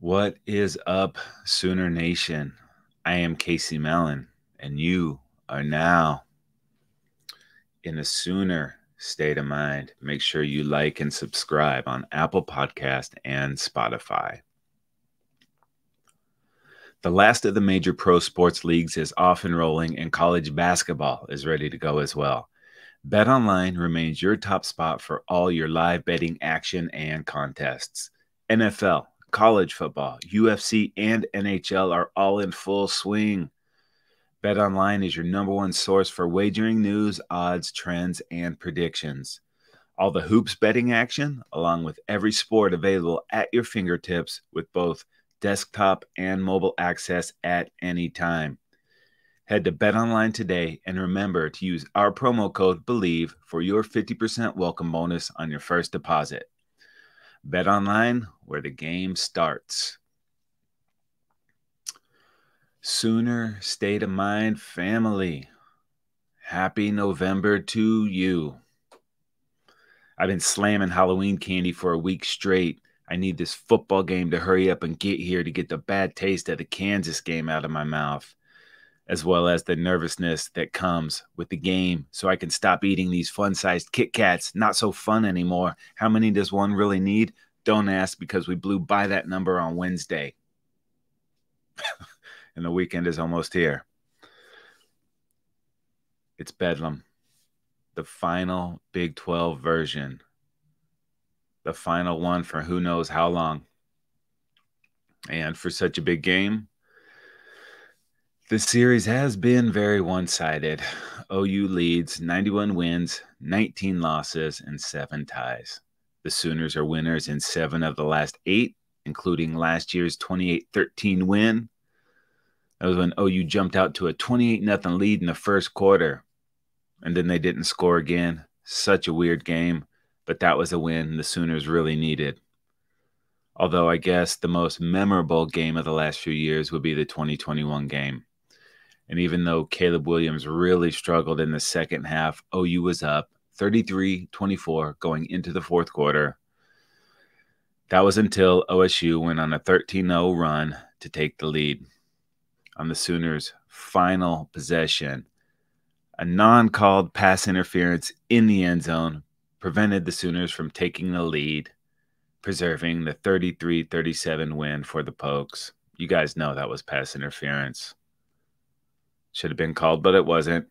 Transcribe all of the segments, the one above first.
What is up, Sooner Nation? I am Casey Mellon, and you are now in a Sooner state of mind. Make sure you like and subscribe on Apple Podcast and Spotify. The last of the major pro sports leagues is off and rolling, and college basketball is ready to go as well. BetOnline remains your top spot for all your live betting action and contests. NFL, college football, UFC, and NHL are all in full swing. BetOnline is your number one source for wagering news, odds, trends, and predictions. All the hoops betting action, along with every sport available at your fingertips with both desktop and mobile access at any time. Head to BetOnline today and remember to use our promo code BELIEVE for your 50% welcome bonus on your first deposit. BetOnline, where the game starts. Sooner State of Mind family, happy November to you. I've been slamming Halloween candy for a week straight. I need this football game to hurry up and get here to get the bad taste of the Kansas game out of my mouth, as well as the nervousness that comes with the game, so I can stop eating these fun-sized Kit Kats. Not so fun anymore. How many does one really need? Don't ask, because we blew by that number on Wednesday. And the weekend is almost here. It's Bedlam, the final Big 12 version. The final one for who knows how long. And for such a big game, the series has been very one-sided. OU leads 91 wins, 19 losses, and 7 ties. The Sooners are winners in 7 of the last 8, including last year's 28-13 win. That was when OU jumped out to a 28-0 lead in the first quarter, and then they didn't score again. Such a weird game, but that was a win the Sooners really needed. Although I guess the most memorable game of the last few years would be the 2021 game. And even though Caleb Williams really struggled in the second half, OU was up 33-24 going into the fourth quarter. That was until OSU went on a 13-0 run to take the lead. On the Sooners' final possession, a non-called pass interference in the end zone prevented the Sooners from taking the lead, preserving the 33-37 win for the Pokes. You guys know that was pass interference. Should have been called, but it wasn't.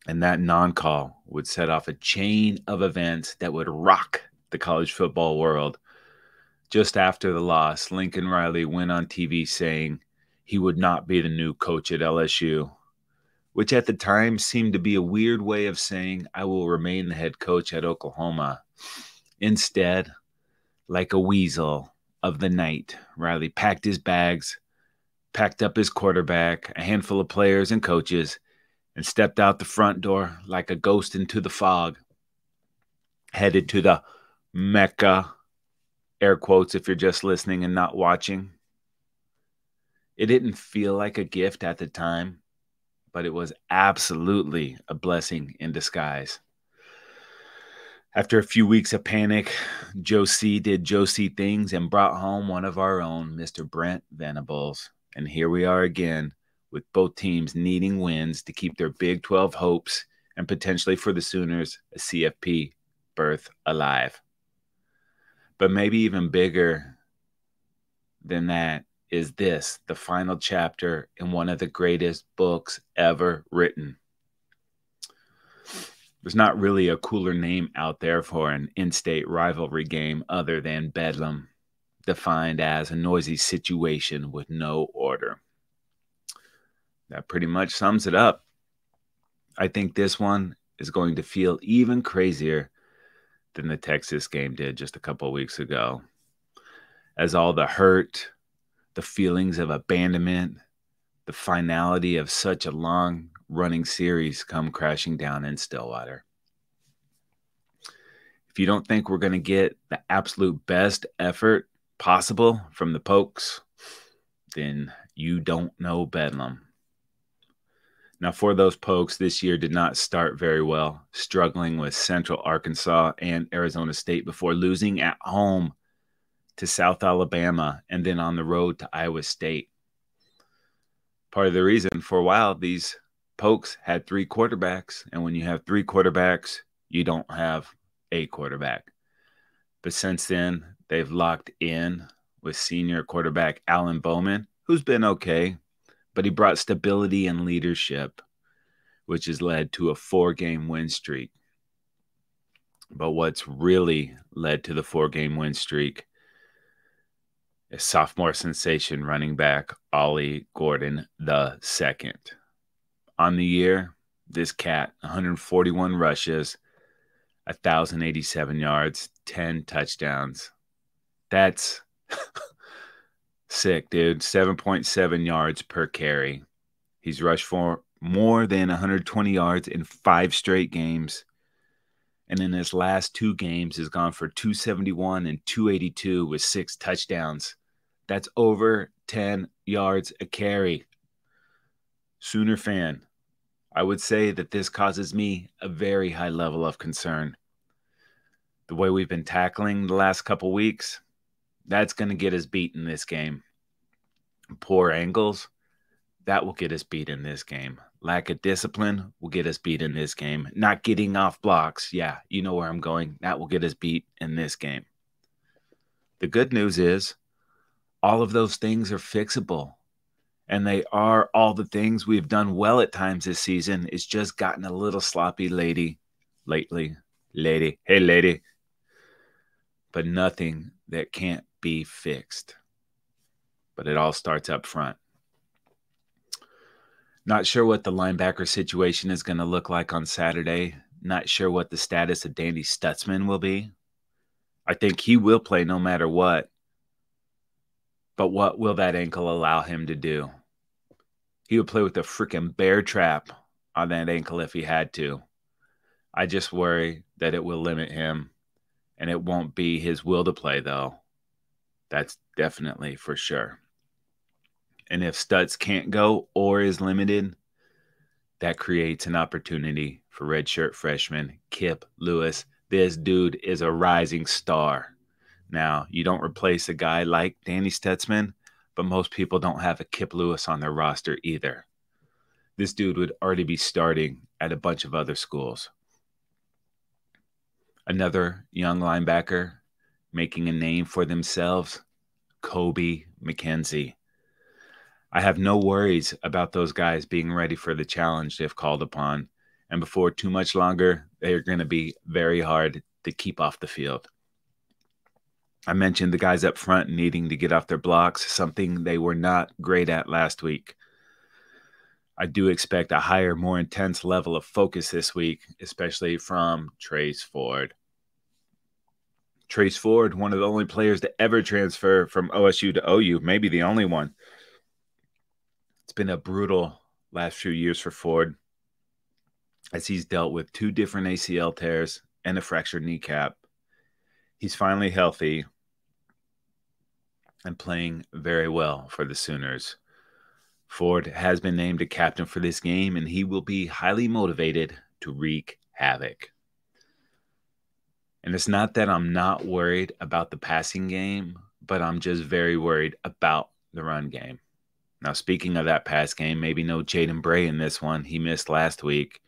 And that non-call would set off a chain of events that would rock the college football world. Just after the loss, Lincoln Riley went on TV saying he would not be the new coach at LSU, which at the time seemed to be a weird way of saying I will remain the head coach at Oklahoma. Instead, like a weasel of the night, Riley packed his bags, packed up his quarterback, a handful of players and coaches, and stepped out the front door like a ghost into the fog, headed to the Mecca, air quotes if you're just listening and not watching. It didn't feel like a gift at the time, but it was absolutely a blessing in disguise. After a few weeks of panic, Joe C. did Joe C. things and brought home one of our own, Mr. Brent Venables. And here we are again, with both teams needing wins to keep their Big 12 hopes and potentially for the Sooners, a CFP berth alive. But maybe even bigger than that is this, the final chapter in one of the greatest books ever written. There's not really a cooler name out there for an in-state rivalry game other than Bedlam, defined as a noisy situation with no order. That pretty much sums it up. I think this one is going to feel even crazier than the Texas game did just a couple of weeks ago, as all the hurt, the feelings of abandonment, the finality of such a long-running series come crashing down in Stillwater. If you don't think we're going to get the absolute best effort possible from the Pokes, then you don't know Bedlam. Now, for those Pokes, this year did not start very well, struggling with Central Arkansas and Arizona State before losing at home to South Alabama, and then on the road to Iowa State. Part of the reason for a while, these Pokes had 3 quarterbacks, and when you have 3 quarterbacks, you don't have a quarterback. But since then, they've locked in with senior quarterback Alan Bowman, who's been okay, but he brought stability and leadership, which has led to a 4-game win streak. But what's really led to the 4-game win streak is sophomore sensation running back Ollie Gordon II. On the year, this cat, 141 rushes, 1,087 yards, 10 touchdowns. That's sick, dude. 7.7 yards per carry. He's rushed for more than 120 yards in 5 straight games. And in his last 2 games has gone for 271 and 282 with 6 touchdowns. That's over 10 yards a carry. Sooner fan, I would say that this causes me a very high level of concern. The way we've been tackling the last couple weeks, that's going to get us beat in this game. Poor angles, that will get us beat in this game. Lack of discipline will get us beat in this game. Not getting off blocks, yeah, you know where I'm going. That will get us beat in this game. The good news is all of those things are fixable. And they are all the things we've done well at times this season. It's just gotten a little sloppy lately. Hey, lady. But nothing that can't be fixed. But it all starts up front. Not sure what the linebacker situation is going to look like on Saturday. Not sure what the status of Danny Stutzman will be. I think he will play no matter what. But what will that ankle allow him to do? He would play with a freaking bear trap on that ankle if he had to. I just worry that it will limit him, and it won't be his will to play, though. That's definitely for sure. And if Stutz can't go or is limited, that creates an opportunity for redshirt freshman Kip Lewis. This dude is a rising star. Now, you don't replace a guy like Danny Stutzman, but most people don't have a Kip Lewis on their roster either. This dude would already be starting at a bunch of other schools. Another young linebacker making a name for themselves, Kobe McKenzie. I have no worries about those guys being ready for the challenge if called upon. And before too much longer, they are going to be very hard to keep off the field. I mentioned the guys up front needing to get off their blocks, something they were not great at last week. I do expect a higher, more intense level of focus this week, especially from Trace Ford. Trace Ford, one of the only players to ever transfer from OSU to OU, maybe the only one. It's been a brutal last few years for Ford as he's dealt with 2 different ACL tears and a fractured kneecap. He's finally healthy and playing very well for the Sooners. Ford has been named a captain for this game, and he will be highly motivated to wreak havoc. And it's not that I'm not worried about the passing game, but I'm just very worried about the run game. Now, speaking of that pass game, maybe no Jaden Bray in this one. He missed last week.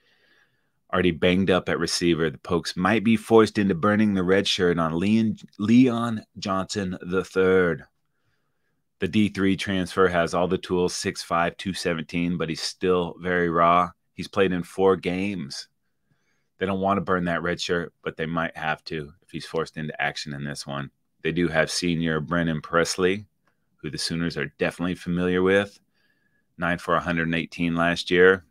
Already banged up at receiver. The Pokes might be forced into burning the red shirt on Leon Johnson III. The D3 transfer has all the tools, 6'5", 217, but he's still very raw. He's played in 4 games. They don't want to burn that red shirt, but they might have to if he's forced into action in this one. They do have senior Brennan Presley, who the Sooners are definitely familiar with. 9 for 118 last year.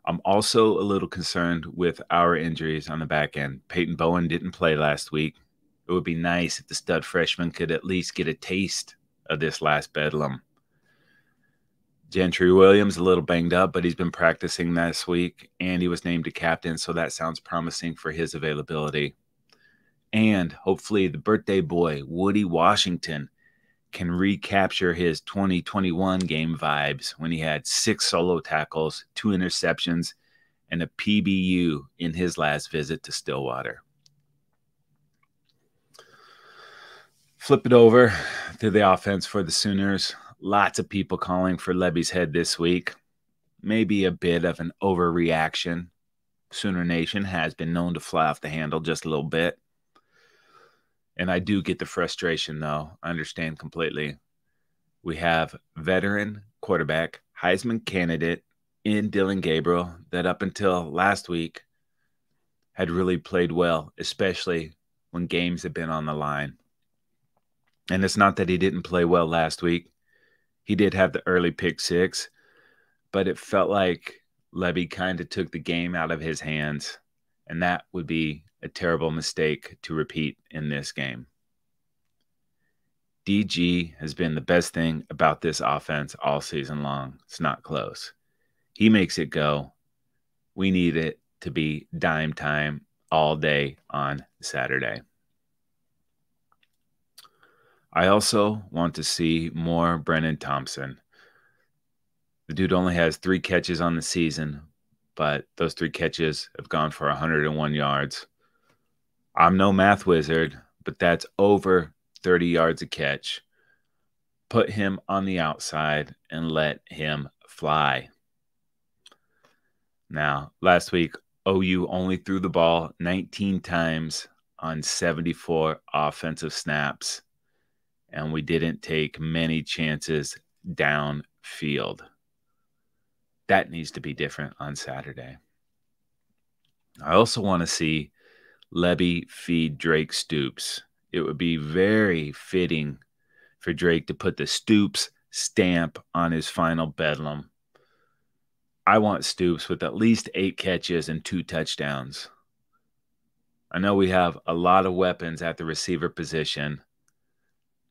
I'm also a little concerned with our injuries on the back end. Peyton Bowen didn't play last week. It would be nice if the stud freshman could at least get a taste of this last Bedlam. Gentry Williams, a little banged up, but he's been practicing this week, and he was named a captain, so that sounds promising for his availability. And hopefully the birthday boy, Woody Washington, can recapture his 2021 game vibes when he had 6 solo tackles, 2 interceptions, and a PBU in his last visit to Stillwater. Flip it over to the offense for the Sooners. Lots of people calling for Levy's head this week. Maybe a bit of an overreaction. Sooner Nation has been known to fly off the handle just a little bit. And I do get the frustration, though. I understand completely. We have veteran quarterback, Heisman candidate in Dylan Gabriel that up until last week had really played well, especially when games have been on the line. And it's not that he didn't play well last week. He did have the early pick six, but it felt like Levy kind of took the game out of his hands, and that would be a terrible mistake to repeat in this game. DG has been the best thing about this offense all season long. It's not close. He makes it go. We need it to be dime time all day on Saturday. I also want to see more Brennan Thompson. The dude only has 3 catches on the season, but those 3 catches have gone for 101 yards. I'm no math wizard, but that's over 30 yards a catch. Put him on the outside and let him fly. Now, last week, OU only threw the ball 19 times on 74 offensive snaps, and we didn't take many chances downfield. That needs to be different on Saturday. I also want to see Levy feed Drake Stoops. It would be very fitting for Drake to put the Stoops stamp on his final Bedlam. I want Stoops with at least 8 catches and 2 touchdowns. I know we have a lot of weapons at the receiver position.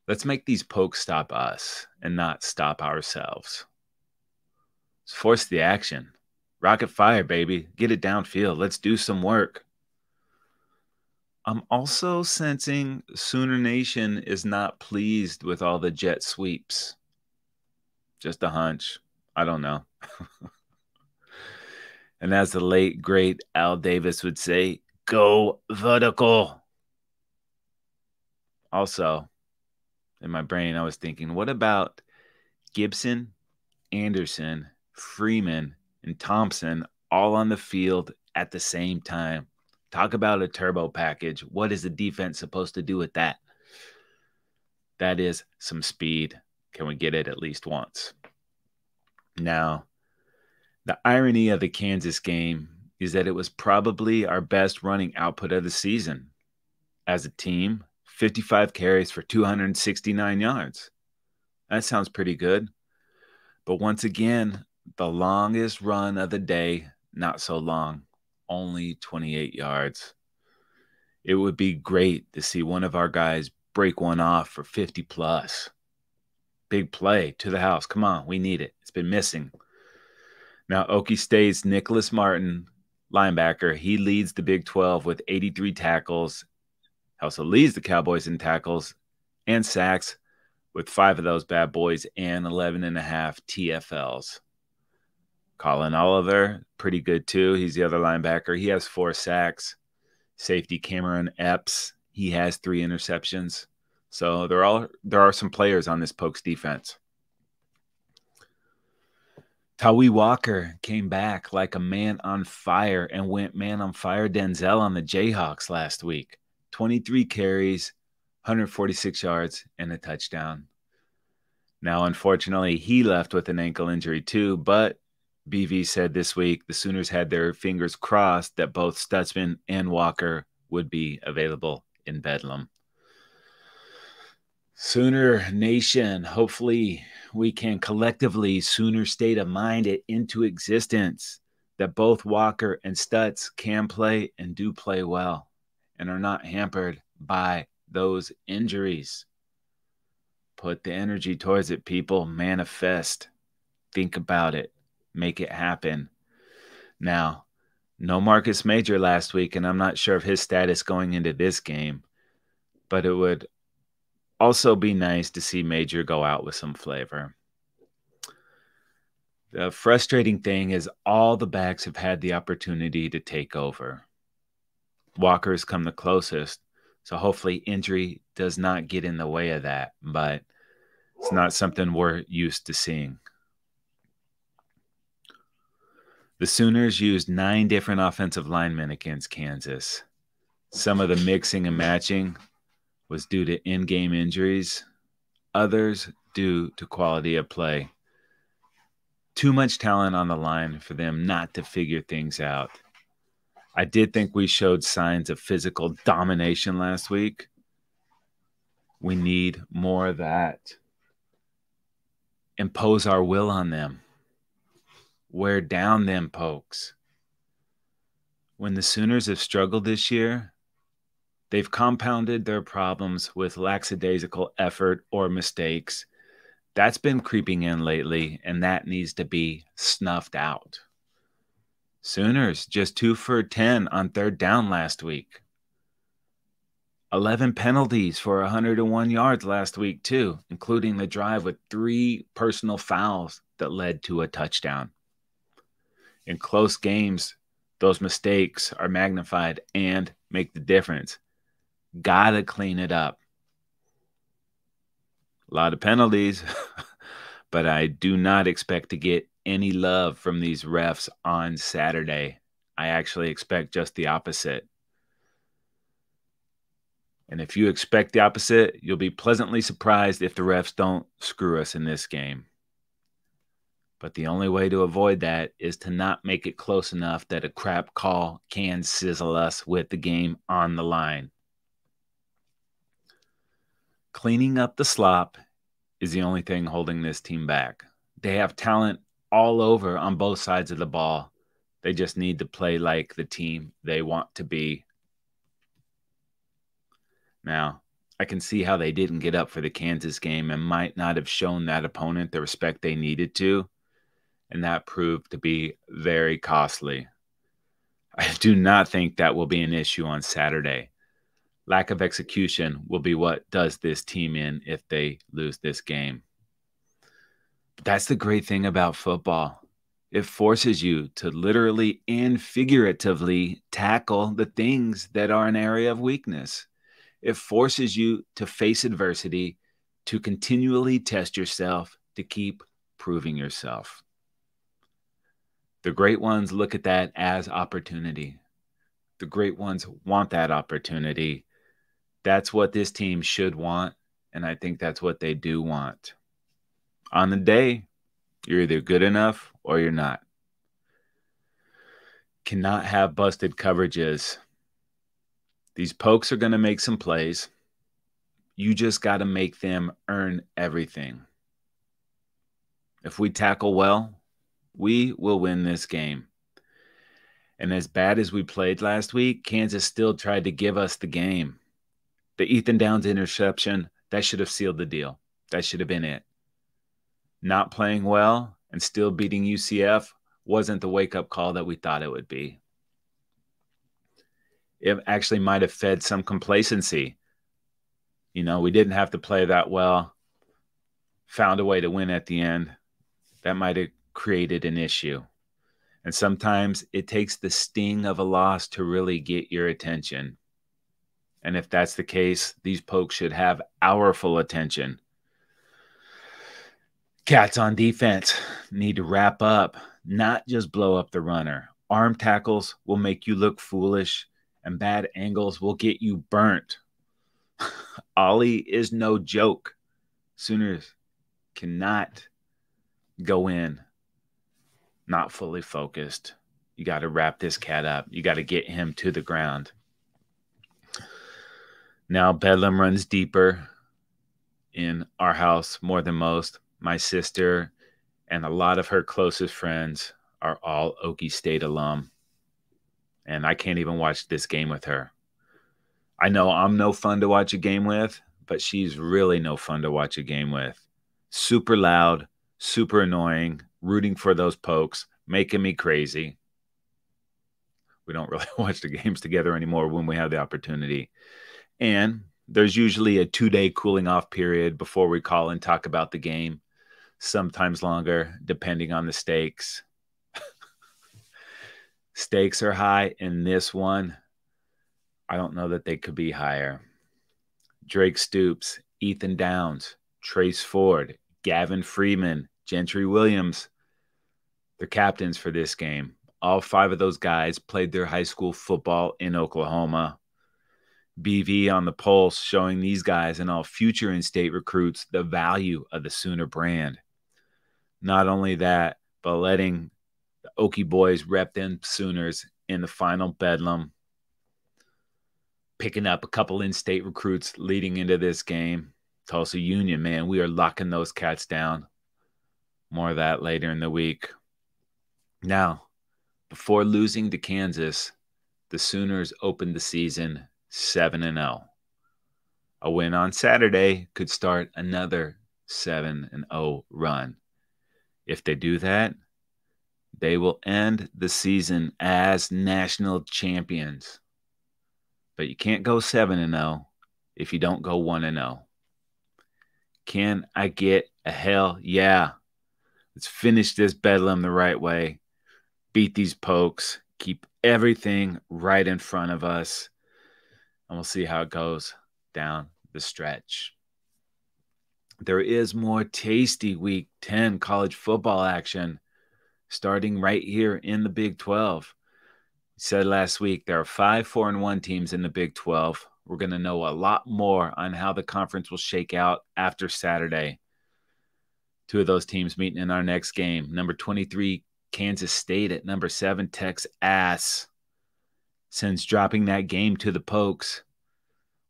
Let's make these pokes stop us and not stop ourselves. Let's force the action. Rocket fire, baby. Get it downfield. Let's do some work. I'm also sensing Sooner Nation is not pleased with all the jet sweeps. Just a hunch. I don't know. And as the late, great Al Davis would say, go vertical. Also, in my brain, I was thinking, what about Gibson, Anderson, Freeman, and Thompson all on the field at the same time? Talk about a turbo package. What is the defense supposed to do with that? That is some speed. Can we get it at least once? Now, the irony of the Kansas game is that it was probably our best running output of the season. As a team, 55 carries for 269 yards. That sounds pretty good. But once again, the longest run of the day, not so long, only 28 yards. It would be great to see one of our guys break one off for 50 plus. Big play to the house. Come on, we need it. It's been missing. Now, Okie State's Nicholas Martin, linebacker, he leads the Big 12 with 83 tackles. He also leads the Cowboys in tackles and sacks with 5 of those bad boys and 11.5 TFLs. Colin Oliver, pretty good too. He's the other linebacker. He has 4 sacks. Safety Cameron Epps, he has 3 interceptions. So there are some players on this Pokes defense. Tawee Walker came back like a man on fire and went man on fire Denzel on the Jayhawks last week. 23 carries, 146 yards, and a touchdown. Now, unfortunately, he left with an ankle injury too, but BV said this week the Sooners had their fingers crossed that both Stutzman and Walker would be available in Bedlam. Sooner Nation, hopefully we can collectively Sooner state of mind it into existence that both Walker and Stutz can play and do play well and are not hampered by those injuries. Put the energy towards it, people. Manifest. Think about it. Make it happen. Now, no Marcus Major last week, and I'm not sure of his status going into this game, but it would also be nice to see Major go out with some flavor. The frustrating thing is all the backs have had the opportunity to take over. Walker's come the closest, So hopefully injury does not get in the way of that, but it's not something we're used to seeing. The Sooners used 9 different offensive linemen against Kansas. Some of the mixing and matching was due to in-game injuries, others due to quality of play. Too much talent on the line for them not to figure things out. I did think we showed signs of physical domination last week. We need more of that. Impose our will on them. Wear down them pokes. When the Sooners have struggled this year, they've compounded their problems with lackadaisical effort or mistakes. That's been creeping in lately, and that needs to be snuffed out. Sooners just 2 for 10 on 3rd down last week. 11 penalties for 101 yards last week too, including the drive with 3 personal fouls that led to a touchdown. In close games, those mistakes are magnified and make the difference. Gotta clean it up. A lot of penalties, but I do not expect to get any love from these refs on Saturday. I actually expect just the opposite. And if you expect the opposite, you'll be pleasantly surprised if the refs don't screw us in this game. But the only way to avoid that is to not make it close enough that a crap call can sizzle us with the game on the line. Cleaning up the slop is the only thing holding this team back. They have talent all over on both sides of the ball. They just need to play like the team they want to be. Now, I can see how they didn't get up for the Kansas game and might not have shown that opponent the respect they needed to, and that proved to be very costly. I do not think that will be an issue on Saturday. Lack of execution will be what does this team in if they lose this game. But that's the great thing about football. It forces you to literally and figuratively tackle the things that are an area of weakness. It forces you to face adversity, to continually test yourself, to keep proving yourself. The great ones look at that as opportunity. The great ones want that opportunity. That's what this team should want, and I think that's what they do want. On the day, you're either good enough or you're not. Cannot have busted coverages. These pokes are going to make some plays. You just got to make them earn everything. If we tackle well, we will win this game. And as bad as we played last week, Kansas still tried to give us the game. The Ethan Downs interception, that should have sealed the deal. That should have been it. Not playing well and still beating UCF wasn't the wake-up call that we thought it would be. It actually might have fed some complacency. You know, we didn't have to play that well. Found a way to win at the end. That might have created an issue. And sometimes it takes the sting of a loss to really get your attention. And if that's the case, these pokes should have our full attention. Cats on defense need to wrap up, not just blow up the runner. Arm tackles will make you look foolish, and bad angles will get you burnt. Ollie is no joke. Sooners cannot go in not fully focused. You got to wrap this cat up. You got to get him to the ground. Now Bedlam runs deeper in our house more than most. My sister and a lot of her closest friends are all Okie State alum. And I can't even watch this game with her. I know I'm no fun to watch a game with, but she's really no fun to watch a game with. Super loud, super annoying, rooting for those pokes, making me crazy. We don't really watch the games together anymore when we have the opportunity. And there's usually a 2-day cooling off period before we call and talk about the game. Sometimes longer, depending on the stakes. Stakes are high in this one. I don't know that they could be higher. Drake Stoops, Ethan Downs, Trace Ford, Gavin Freeman, Gentry Williams. They're captains for this game. All 5 of those guys played their high school football in Oklahoma. BV on the pulse, showing these guys and all future in-state recruits the value of the Sooner brand. Not only that, but letting the Okie boys rep them Sooners in the final Bedlam, picking up a couple in-state recruits leading into this game. Tulsa Union, man, we are locking those cats down. More of that later in the week. Now, before losing to Kansas, the Sooners opened the season 7-0. A win on Saturday could start another 7-0 run. If they do that, they will end the season as national champions. But you can't go 7-0 if you don't go 1-0. Can I get a hell yeah? Let's finish this Bedlam the right way. Beat these pokes. Keep everything right in front of us. And we'll see how it goes down the stretch. There is more tasty Week 10 college football action starting right here in the Big 12. We said last week there are 5 4-1 teams in the Big 12. We're going to know a lot more on how the conference will shake out after Saturday. 2 of those teams meeting in our next game. Number 23, Kansas State at number 7, Texas. Since dropping that game to the Pokes,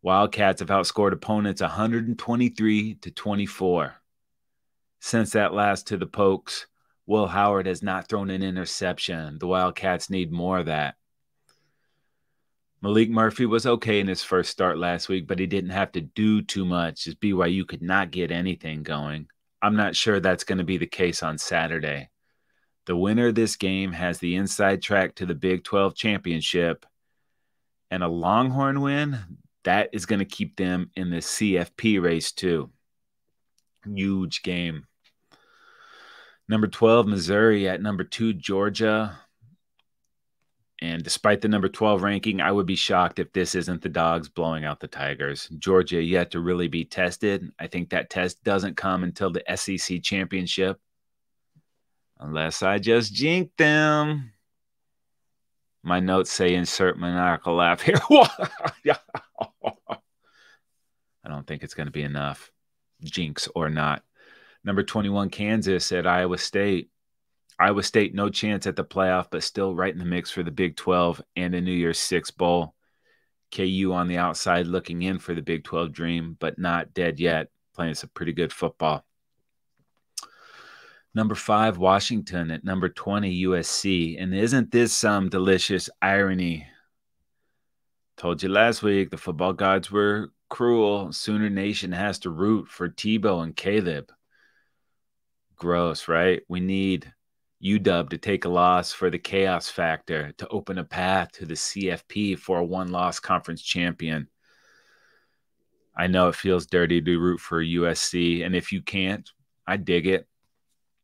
Wildcats have outscored opponents 123-24. Since that last to the Pokes, Will Howard has not thrown an interception. The Wildcats need more of that. Malik Murphy was okay in his first start last week, but he didn't have to do too much as BYU could not get anything going. I'm not sure that's going to be the case on Saturday. The winner of this game has the inside track to the Big 12 championship, and a Longhorn win, that is going to keep them in the CFP race too. Huge game. Number 12, Missouri at number 2, Georgia. And despite the number 12 ranking, I would be shocked if this isn't the Dogs blowing out the Tigers. Georgia yet to really be tested. I think that test doesn't come until the SEC championship. Unless I just jinxed them. My notes say insert maniacal laugh here. I don't think it's going to be enough. Jinx or not. Number 21, Kansas at Iowa State. Iowa State, no chance at the playoff, but still right in the mix for the Big 12 and a New Year's Six Bowl. KU on the outside looking in for the Big 12 dream, but not dead yet. Playing some pretty good football. Number 5, Washington at number 20, USC. And isn't this some delicious irony? Told you last week the football gods were cruel. Sooner Nation has to root for Tebow and Caleb. Gross, right? We need UW to take a loss for the chaos factor to open a path to the CFP for a one-loss conference champion. I know it feels dirty to root for USC, and if you can't, I dig it.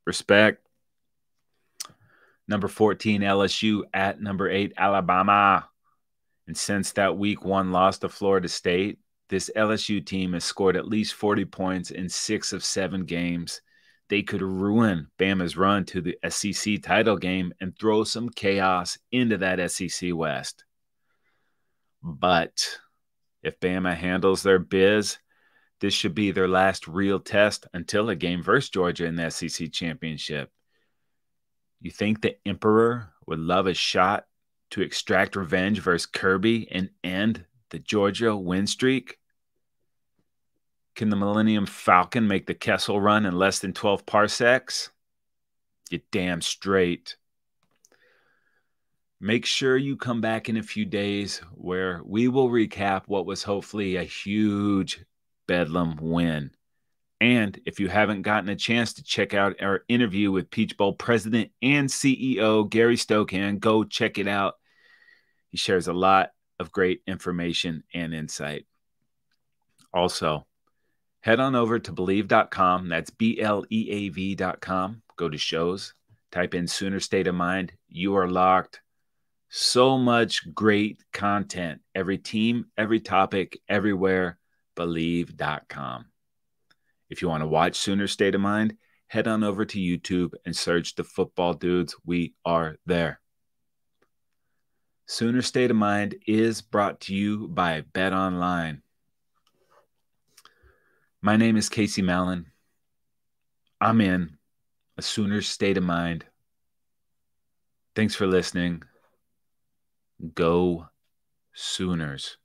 Respect. Number 14, LSU at number 8, Alabama. And since that week 1 loss to Florida State, this LSU team has scored at least 40 points in 6 of 7 games. They could ruin Bama's run to the SEC title game and throw some chaos into that SEC West. But if Bama handles their biz, this should be their last real test until a game versus Georgia in the SEC championship. You think the Emperor would love a shot to extract revenge versus Kirby and end the Georgia win streak? Can the Millennium Falcon make the Kessel run in less than 12 parsecs? You're damn straight. Make sure you come back in a few days where we will recap what was hopefully a huge Bedlam win. And if you haven't gotten a chance to check out our interview with Peach Bowl President and CEO Gary Stokan, go check it out. He shares a lot of great information and insight. Also, head on over to Believe.com. That's BLEAV.com. Go to shows. Type in Sooner State of Mind. You are locked. So much great content. Every team, every topic, everywhere. believe.com. If you want to watch Sooner State of Mind, head on over to YouTube and search the Football Dudes. We are there. Sooner State of Mind is brought to you by Bet Online. My name is Casey Mallon. I'm in a Sooner State of Mind. Thanks for listening. Go Sooners.